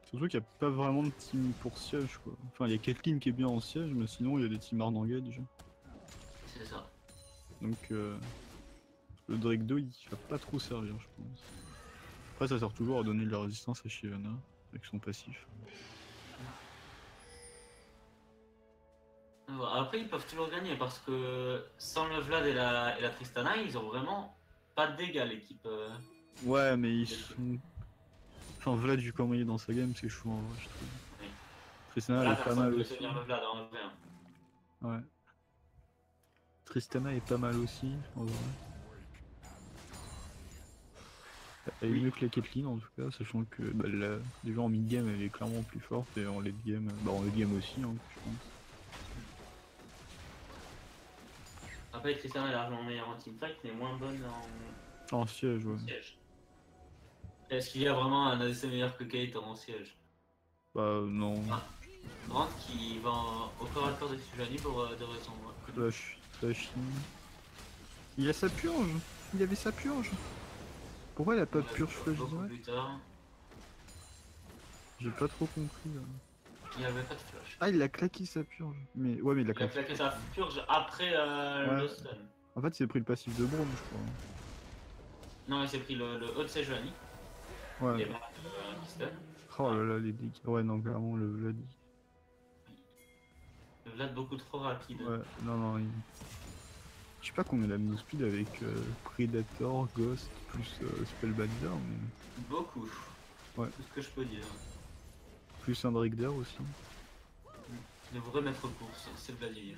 Surtout qu'il n'y a pas vraiment de team pour siège quoi. Enfin il y a Caitlyn qui est bien en siège, mais sinon il y a des teams hard engage. c'est ça. Donc le Drake 2 il va pas trop servir je pense. Après ça sert toujours à donner de la résistance à Shyvana avec son passif. Après, ils peuvent toujours gagner parce que sans le Vlad et la Tristana, ils ont vraiment pas de dégâts l'équipe. Ouais mais ils sont... Enfin Vlad vu comment il est dans sa game c'est chaud en vrai je trouve. Oui. Tristana elle Là, est pas personne mal peut aussi. tenir le Vlad en vrai. Ouais. Tristana est pas mal aussi en vrai. Elle est Oui. mieux que la Caitlyn en tout cas, sachant que bah, déjà en mid-game elle est clairement plus forte et en late-game, bah en late-game aussi hein, je pense. Après, Tristana est largement meilleure en teamfight, mais moins bonne En siège ouais. en siège. Est-ce qu'il y a vraiment un ADC meilleur que Kate en siège? Bah non. Ah. Grant qui va au corps à corps de Sejuani pour de raisons. Flash. Il a sa purge. Il avait sa purge. Pourquoi il a pas purge flash Beaucoup direct? plus tard, J'ai pas trop compris là. il n'y avait pas de flash. Ah il a claqué sa purge. Mais ouais mais il a Il a claqué sa purge après le stun. En fait il a pris le passif de Braum je crois. Non, il s'est pris le haut de Sejuani. Il Ouais. est mort qui stun. Oh là là les dégâts. Ouais non clairement le Vlad. Le Vlad beaucoup trop rapide. Ouais non je sais pas combien il a mis au speed avec Predator, Ghost plus Spellbinder mais... Beaucoup. Ouais. Tout ce que je peux dire. Plus un Drake d'air aussi. De vous remettre course, c'est Vladimir.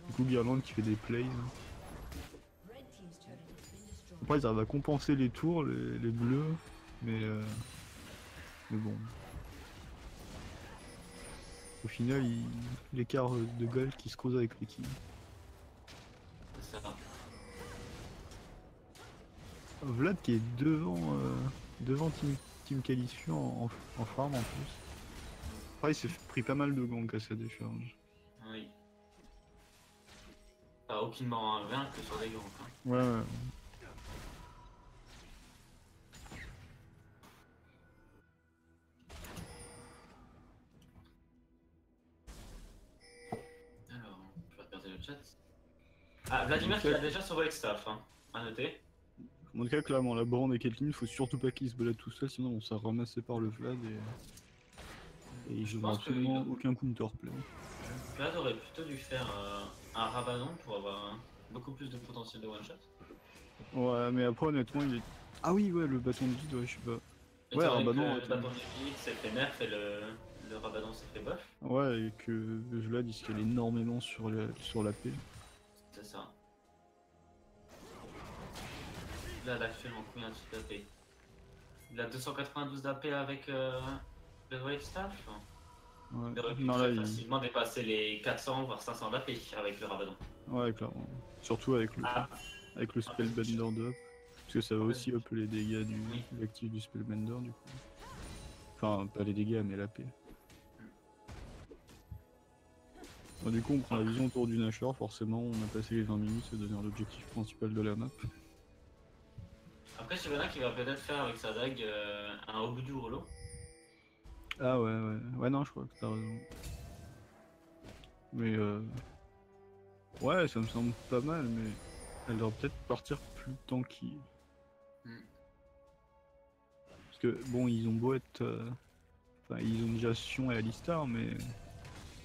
Du coup Guirlande qui fait des plays. Hein. Après ils arrivent à compenser les tours, les bleus, mais bon. Au final l'écart de gold qui se creuse avec l'équipe. C'est ça. Vlad qui est devant Team Qualifiant en farm en plus. Après il s'est pris pas mal de ganks à sa décharge. Oui. T'as aucunement rien que sur des gangs. Hein. Ouais, ouais. Alors, je vais regarder le chat. Ah, Vladimir qui a déjà sauvé le staff, hein. À noter. En tout cas, clairement, la Brand et Caitlyn, faut surtout pas qu'ils se baladent tout seuls, sinon on s'est ramassé par le Vlad et ils Je n'auront pense que absolument aucun counterplay. Vlad aurait plutôt dû faire un Rabadon pour avoir beaucoup plus de potentiel de one shot. Ouais, mais après, honnêtement, il est. Ah oui, ouais, le bâton de vide, ouais, je sais pas. Et Ouais, c'est vrai Rabadon, que le attends. bâton du vide s'est fait nerf et le Rabadon s'est fait buff. Ouais, et que Vlad il scale énormément sur la P. C'est ça. Là, il a actuellement combien d'AP? Il a 292 d'AP avec le Wave Staff. Ouais. Il aurait pu Non, là, très il... facilement dépasser les 400 voire 500 d'AP avec le Rabadon. Ouais, clairement. Surtout avec le Spellbender de up. Parce que ça va aussi up les dégâts du l'actif du Spellbender, du coup. Enfin, pas les dégâts, mais la P. Bon, du coup, on prend la vision autour du Nashor, forcément, on a passé les 20 minutes, c'est devenir l'objectif principal de la map. Après, Shyvana qui va peut-être faire avec sa dague un au bout du rouleau. Ah ouais, ouais. Ouais, non, je crois que t'as raison. Mais ouais, ça me semble pas mal, mais elle devrait peut-être partir plus tanky. Parce que, bon, ils ont beau être... Enfin, ils ont déjà Sion et Alistar, mais...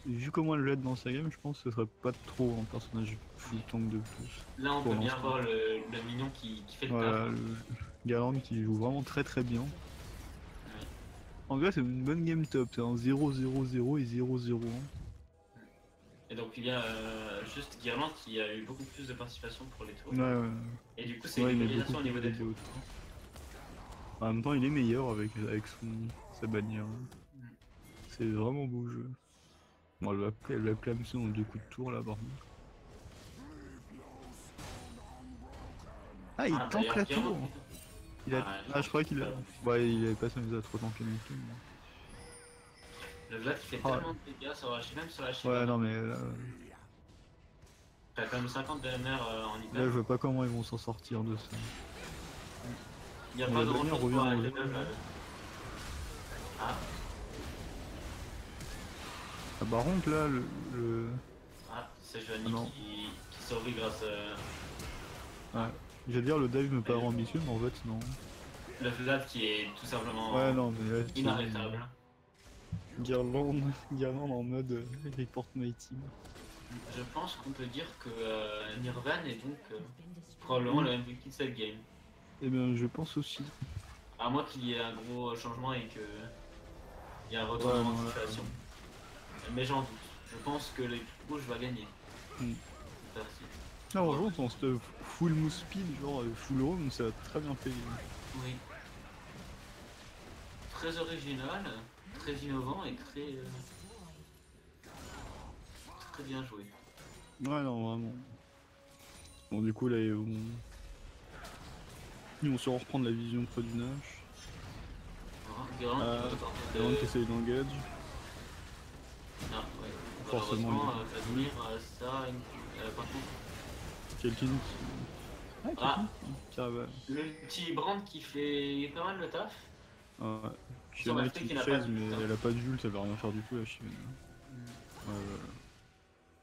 Vu comment elle l'aide dans sa game, je pense que ce serait pas trop un personnage full tank de plus. Là, on peut bien voir le mignon qui fait le voilà, taf. le Garand qui joue vraiment très très bien. En vrai, c'est une bonne game top, c'est un 0-0-0 et 0-0-1. Et donc il y a juste Guirland qui a eu beaucoup plus de participation pour les tours. Ouais, ouais. Et du coup c'est Ouais, une il met égalisation beaucoup au niveau plus des de tours. En même temps, il est meilleur avec sa bannière. C'est vraiment beau jeu. Bon, elle va clamser en 2 coups de tour là, par contre. Ah, il tank la tour. Je crois qu'il a... Ouais, il avait pas ça, mais il a trop tanké non plus. Le Vlad qui fait tellement de dégâts sur la même sur la Shiva. Ouais, non mais là... T'as quand même 50 de MR en hyper. Là, je vois pas comment ils vont s'en sortir de ça. Il n'y a pas de bannière retour revient pour dans arrêter le le Vlad. Ah. Ah, par contre, là, le... Ah, c'est Johnny qui survit grâce à... Ouais. J'allais dire le dive me paraît ambitieux, mais en fait, non. Le Vlad qui est tout simplement Ouais, non, mais là, inarrêtable. Guirland en mode report my team. Je pense qu'on peut dire que Nirvan est donc probablement le MVP de cette game. Eh bien, je pense aussi. À moins qu'il y ait un gros changement et que il y a un retournement de situation. Mais j'en doute. Je pense que l'équipe rouge va gagner. Non, en ton stuff full move speed, genre full roam, ça a très bien fait. Oui. Très original, très innovant et très bien joué. Ouais, non, vraiment. Bon, du coup, là, ils vont se reprendre la vision près du Nash. Garand qui essaye d'engage. Ah, ouais. Forcément, Vladimir, ça, par contre. Quelqu'un Le petit Brand qui fait pas mal le taf. Ouais. Shiona qui chase, mais elle a pas de Jul, ça va rien faire du tout la Shiona.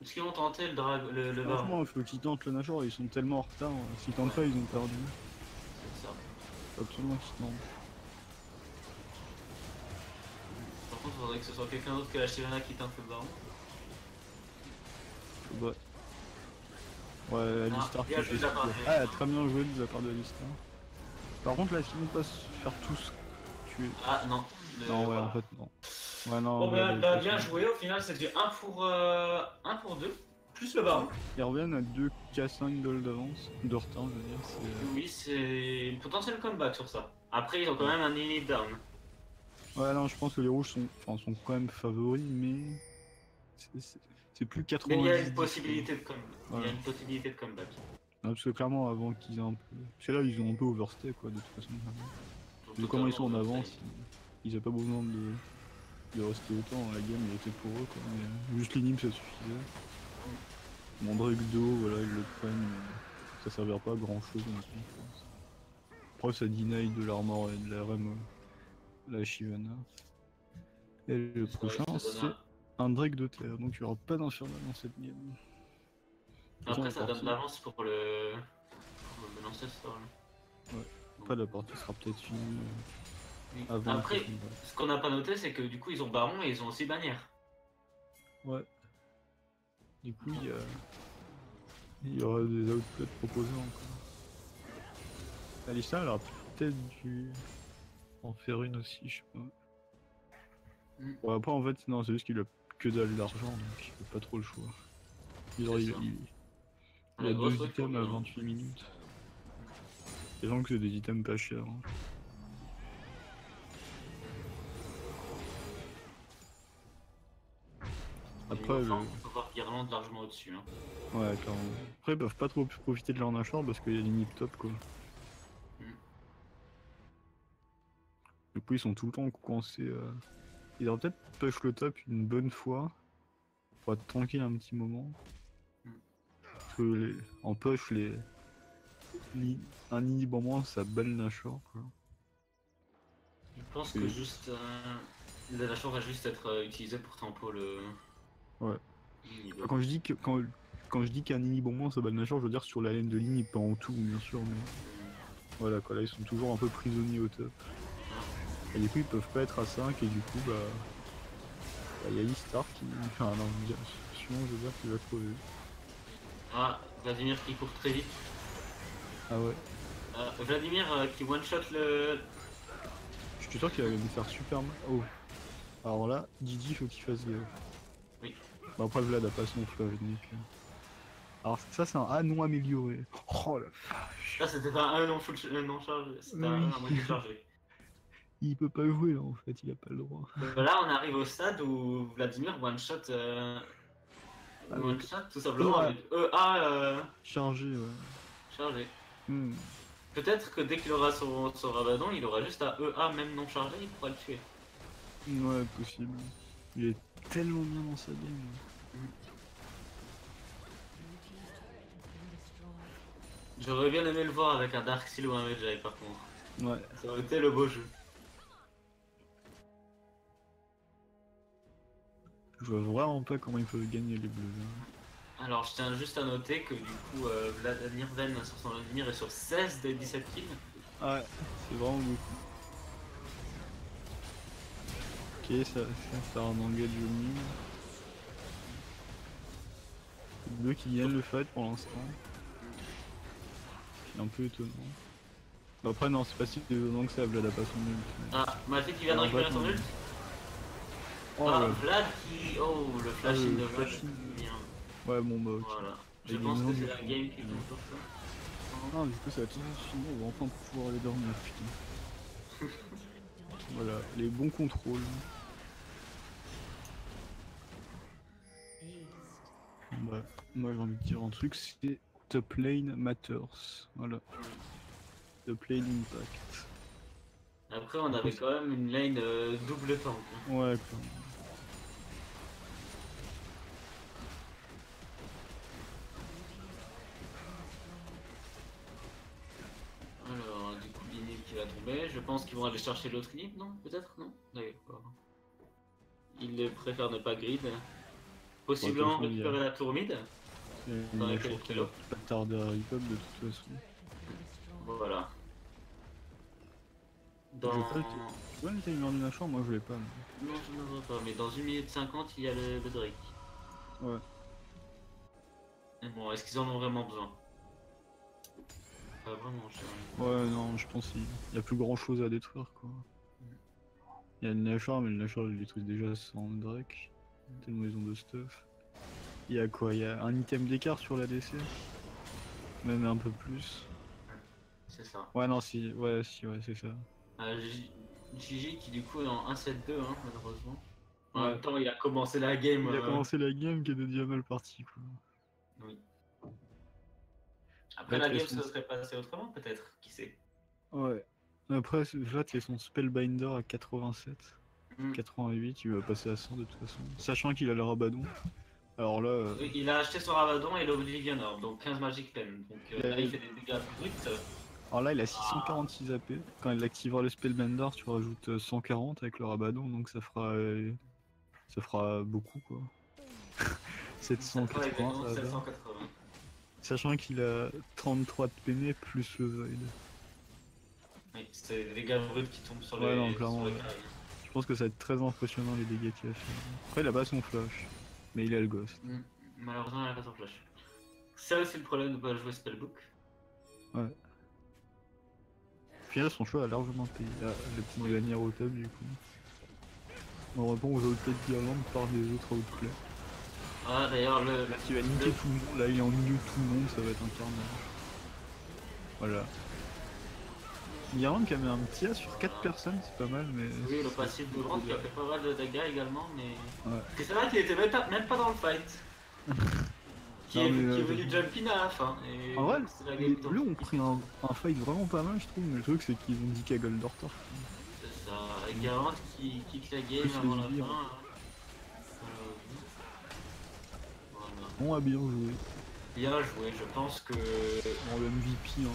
Est-ce qu'ils vont tenter le baron? Franchement, il faut qu'ils tentent le Nashor, ils sont tellement en retard. S'ils tentent pas, ils ont perdu. C'est ça. Absolument qu'ils tentent. Par contre, il faudrait que ce soit quelqu'un d'autre que la Shivana qui tente le baron. Ouais, Alistar qui fait ça. Ah, très bien joué de la part de Alistar. Par contre, là, si on passe faire tous tuer. Ah non. Non, ouais, en fait, non. Ouais, non. Bon, bien joué, au final, c'est du 1 pour 2, plus le baron. Ils reviennent à 2K5 d'avance, de retard, je veux dire. Oui, c'est une potentiel comeback sur ça. Après, ils ont quand même un init down. Ouais, non, je pense que les rouges sont quand même favoris, mais. C'est plus 80. Mais il y a une possibilité de comeback. Ouais. Il y a une possibilité de comeback. Non, parce que clairement, avant qu'ils aient un peu. Parce que là, ils ont un peu overstay, quoi, de toute façon. Vu comment ils sont en avance, ils n'ont pas besoin de rester autant. La game, elle était pour eux, quoi. Mais juste l'inhib, ça suffisait. Mon Drake d'eau, voilà, ils le prennent, mais ça servira pas à grand chose non plus, je pense. Après, ça deny de l'armor et de la rem, la Shyvana. Et le C'est vrai que prochain, ça donne c'est un Drake de terre, donc il n'y aura pas d'infernal dans cette game. De toute façon, Après, la ça donne partie, de l'avance pour le lancer sort. après, la partie sera peut-être finie Oui. avant le Après, prochain Drake. ce qu'on n'a pas noté, c'est que du coup, ils ont Baron et ils ont aussi Bannière. Ouais. Du coup, il y aura des outplays proposés encore. Alissa, elle aura peut-être dû en faire une aussi, je sais pas. Mm. Bon, après, en fait, non, c'est juste qu'il a que dalle d'argent, donc il a pas trop le choix. Il, C'est ça. il La a grosse 2 truc pour items lui, à hein. 28 minutes. Sachant que c'est des items pas chers. Hein. Après, Enfin, on peut voir Guirlande largement au-dessus. Hein. ouais, clairement. Après, ils peuvent pas trop profiter de leur nashor parce qu'il y a limite top, quoi. Mm. Du coup, ils sont tout le temps coincés. Ils auraient peut-être push le top une bonne fois pour être tranquille un petit moment. Mm. Parce que en push, un inhib en moins, ça bat le nashor, quoi. Je pense que juste la nation va juste être utilisée pour tempo le. Ouais. l'inhib. Enfin, quand je dis qu'un inhib en moins, ça bat le nashor, je veux dire sur la laine de l'inhib, pas en tout, bien sûr, mais voilà, quoi. Là, ils sont toujours un peu prisonniers au top. Et du coup, ils peuvent pas être à 5, et du coup, y a Istar qui. Enfin, non, sinon, je veux dire qu'il va crever. Ah, Vladimir qui court très vite. Ah ouais. Vladimir qui one-shot le. Je suis sûr qu'il va me faire super mal. Oh. Alors là, Didi, faut qu'il fasse gaffe. Oui. Bah après, Vlad a pas son flash, donc. Alors ça, c'est un A non amélioré. Oh la vache. Là, c'était pas un non, non chargé, c'était un Oui. à moitié chargé. Il peut pas jouer là en fait, il a pas le droit. Là, on arrive au stade où Vladimir one-shot. Avec One-shot tout simplement avec chargé, ouais. chargé. Hmm. Peut-être que dès qu'il aura son Rabadon, il aura juste à EA même non chargé, il pourra le tuer. Ouais, possible. Il est tellement bien dans sa game. J'aurais bien aimé le voir avec un Dark Seal ou un Medjay par contre. Ouais. Ça aurait été le beau jeu. Je vois vraiment pas comment ils peuvent gagner les bleus. Alors je tiens juste à noter que du coup Vladimir Ven sur son Vladimir est sur 16 des 17 kills. Ouais, c'est vraiment beaucoup. Ok, ça faire un engage au mid. Les bleus qui gagnent le fight pour l'instant. C'est un peu étonnant. Bah après non, c'est pas si étonnant que ça, Vlad a pas son ult. Ah, Mathé qui vient de Alors, récupérer Vlad, son ult. Oh, Ah, là. Vlad qui. Oh, le flash in de Vlad. flash-in. Bien. Ouais, bon bah ok. Voilà. Je Il est pense que non c'est du la coup. game qui compte pour ça. Ah, du coup ça va tout fini, on va enfin pouvoir aller dormir, putain. Voilà, les bons contrôles. Bah, moi j'ai envie de dire un truc, c'est top lane matters. Voilà. Top lane impact. Après, on avait quand même une lane double tank. Ouais, quoi. Alors, du coup, l'inhib qui va tomber. Je pense qu'ils vont aller chercher l'autre inhib, non? Peut-être? Non? D'accord. Ils préfèrent ne pas grid. Possiblement Ouais, de toute façon, récupérer la tour mid. Il Dans y a laquelle toujours il faut. pas tarder à rip-up de toute façon. Voilà. Je Dans. sais que- Tu vois le timer du machin, moi je l'ai pas. Mais... Non, je ne vois pas, mais dans 1 minute 50, il y a le Drake. Ouais. Mais bon, est-ce qu'ils en ont vraiment besoin? Pas vraiment, cher. Ouais, non, je pense qu'il y a plus grand chose à détruire quoi. Il y a le Nashor, mais le Nashor il détruit déjà sans Drake. Tellement ils ont de stuff. Il y a quoi? Il y a un item d'écart sur la DC? Même un peu plus. C'est ça. Ouais, non, si, ouais, c'est ça. Gigi qui du coup est en 1-7-2, hein, malheureusement. En Ouais. même temps, il a commencé la game. Il a commencé la game qui était déjà mal partie quoi. Oui. Après, Là, la game son... se serait passée autrement, peut-être. Qui sait? Ouais. Après, Vlad il a son Spellbinder à 87. Hmm. 88, il va passer à 100 de toute façon. Sachant qu'il a le Rabadon. Alors là, Il a acheté son Rabadon et l'Oblivion Orb, donc 15 Magic Pen. Donc là, il fait des dégâts bruts. alors là, il a 646 AP. Quand il activera le Spellbender, tu rajoutes 140 avec le Rabadon, donc ça fera beaucoup quoi. Ça fera 780, exactement ça va. 780. Sachant qu'il a 33 de PN plus le Void. Oui, c'est des dégâts bruts qui tombent sur Ouais, les, non, clairement, sur les ouais. carrés. Je pense que ça va être très impressionnant les dégâts qu'il a fait. Après, il a pas son flash, mais il a le Ghost. Malheureusement, il a pas son flash. C'est aussi le problème de pas jouer Spellbook. Ouais. Au final, son choix a largement payé. Ah, le petit Vanir au top du coup. On répond aux outplays de Guirlande par des autres outplays. Ah, d'ailleurs, Là, il va niquer tout le monde. Là, il est en milieu de tout le monde, ça va être un carnage. Voilà. Guirlande qui a mis un petit A sur 4 personnes, c'est pas mal, mais. oui, le passif de Grande qui a fait pas mal de dégâts également, mais. Ouais. C'est vrai qu'il était même pas dans le fight. Qui Non, est mais, venu jump in à la fin. Et en vrai, c'est la les game bleus ont pris un fight vraiment pas mal, je trouve, mais le truc c'est qu'ils ont dit qu'à Goldorter. C'est ça, avec Garant qui quitte la game Plus avant les la vire. fin. Voilà. On a bien joué. Bien joué, je pense que Bon, le MVP, hein.